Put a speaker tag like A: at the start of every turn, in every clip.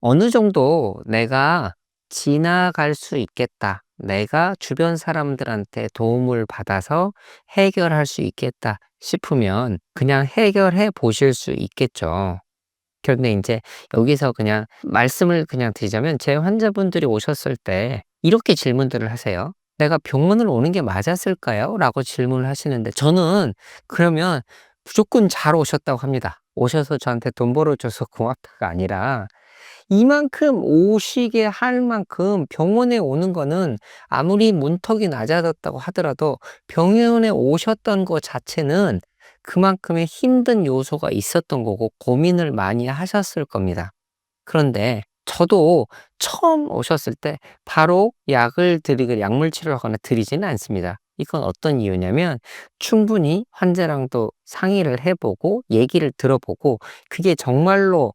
A: 어느 정도 내가 지나갈 수 있겠다. 내가 주변 사람들한테 도움을 받아서 해결할 수 있겠다 싶으면 그냥 해결해 보실 수 있겠죠. 그런데 인제 여기서 그냥 말씀을 그냥 드리자면 제 환자분들이 오셨을 때 이렇게 질문들을 하세요. "내가 병원을 오는 게 맞았을까요?" 라고 질문을 하시는데 저는 그러면 무조건 잘 오셨다고 합니다. 오셔서 저한테 돈 벌어줘서 고맙다가 아니라 이만큼 오시게 할 만큼 병원에 오는 거는 아무리 문턱이 낮아졌다고 하더라도 병원에 오셨던 거 자체는 그만큼의 힘든 요소가 있었던 거고 고민을 많이 하셨을 겁니다. 그런데 저도 처음 오셨을 때 바로 약을 드리고 약물 치료를 하거나 드리지는 않습니다. 이건 어떤 이유냐면 충분히 환자랑도 상의를 해 보고 얘기를 들어보고 그게 정말로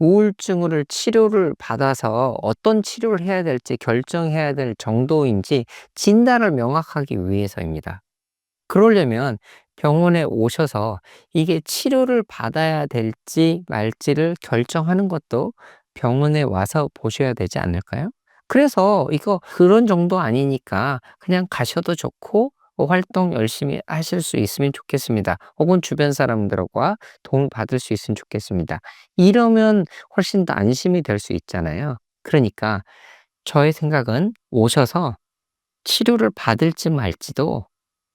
A: 우울증을 치료를 받아서 어떤 치료를 해야 될지 결정해야 될 정도인지 진단을 명확하기 위해서입니다. 그러려면 병원에 오셔서 이게 치료를 받아야 될지 말지를 결정하는 것도 병원에 와서 보셔야 되지 않을까요? 그래서 이거 그런 정도 아니니까 그냥 가셔도 좋고 활동 열심히 하실 수 있으면 좋겠습니다. 혹은 주변 사람들과 도움을 받을 수 있으면 좋겠습니다. 이러면 훨씬 더 안심이 될 수 있잖아요. 그러니까 저의 생각은 오셔서 치료를 받을지 말지도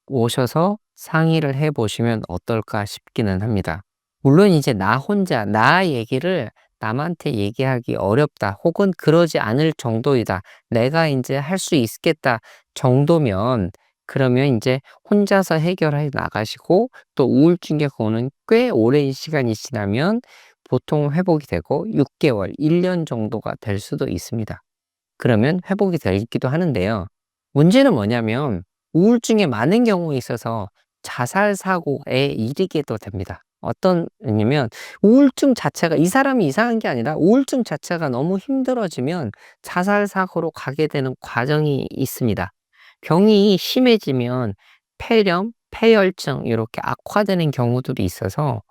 A: 오셔서 상의를 해 보시면 어떨까 싶기는 합니다. 물론 이제 나 혼자 나 얘기를 남한테 얘기하기 어렵다 혹은 그러지 않을 정도이다. 내가 인제 할 수 있겠다 정도면 그러면 인제 혼자서 해결해 나가시고 또 우울증의 고는 꽤 오랜 시간이 지나면 보통 회복이 되고 6 개월, 1년 정도가 될 수도 있습니다. 그러면 회복이 되기도 하는데요. 문제는 뭐냐면 우울증에 많은 경우에 있어서 자살 사고에 이르게도 됩니다. 어떤 왜냐면 우울증 자체가 이 사람이 이상한 게 아니라 우울증 자체가 너무 힘들어지면 자살 사고로 가게 되는 과정이 있습니다. 병이 심해지면 폐렴, 폐혈증 이렇게 악화되는 경우들이 있어서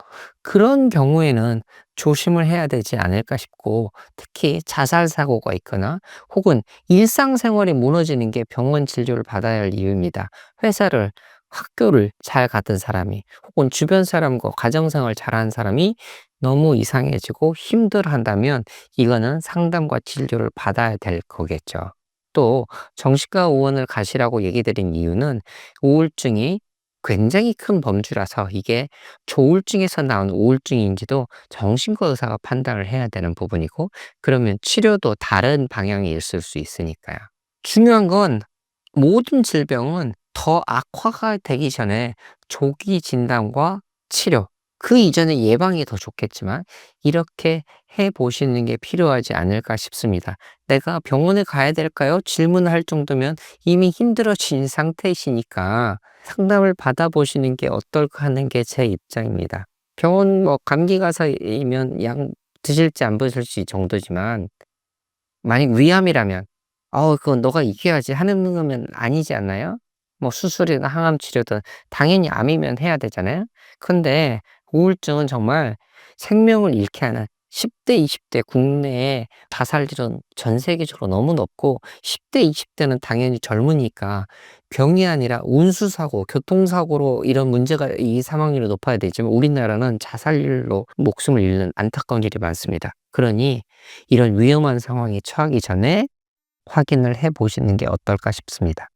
A: 그런 경우에는 조심을 해야 되지 않을까 싶고 특히 자살 사고가 있거나 혹은 일상생활이 무너지는 게 병원 진료를 받아야 할 이유입니다. 회사를 학교를 잘 가던 사람이 혹은 주변 사람과 가정생활 잘하는 사람이 너무 이상해지고 힘들어한다면 이거는 상담과 진료를 받아야 될 거겠죠. 또 정신과 의원을 가시라고 얘기 드린 이유는 우울증이 굉장히 큰 범주라서 이게 조울증에서 나온 우울증인지도 정신과 의사가 판단을 해야 되는 부분이고 그러면 치료도 다른 방향이 있을 수 있으니까요. 중요한 건 모든 질병은 더 악화가 되기 전에 조기 진단과 치료, 그 이전에 예방이 더 좋겠지만 이렇게 해 보시는 게 필요하지 않을까 싶습니다. '내가 병원에 가야 될까요?' 질문을 할 정도면 이미 힘들어진 상태이시니까 상담을 받아 보시는 게 어떨까 하는 게 제 입장입니다. 병원 뭐 감기 가서이면 약 드실지 안 드실지 정도지만 만약 위암이라면 그건 너가 이겨야지." 하는 거면 아니지 않나요? 뭐 수술이나 항암 치료든 당연히 암이면 해야 되잖아요. 근데 우울증은 정말 생명을 잃게 하는 10 대, 20대 국내에 자살률은 전 세계적으로 너무 높고 10 대, 20 대는 당연히 젊으니까 병이 아니라 운수사고, 교통사고로 이런 문제가 이 사망률이 높아야 되지만 우리나라는 자살률로 목숨을 잃는 안타까운 일이 많습니다. 그러니 이런 위험한 상황에 처하기 전에 확인을 해 보시는 게 어떨까 싶습니다.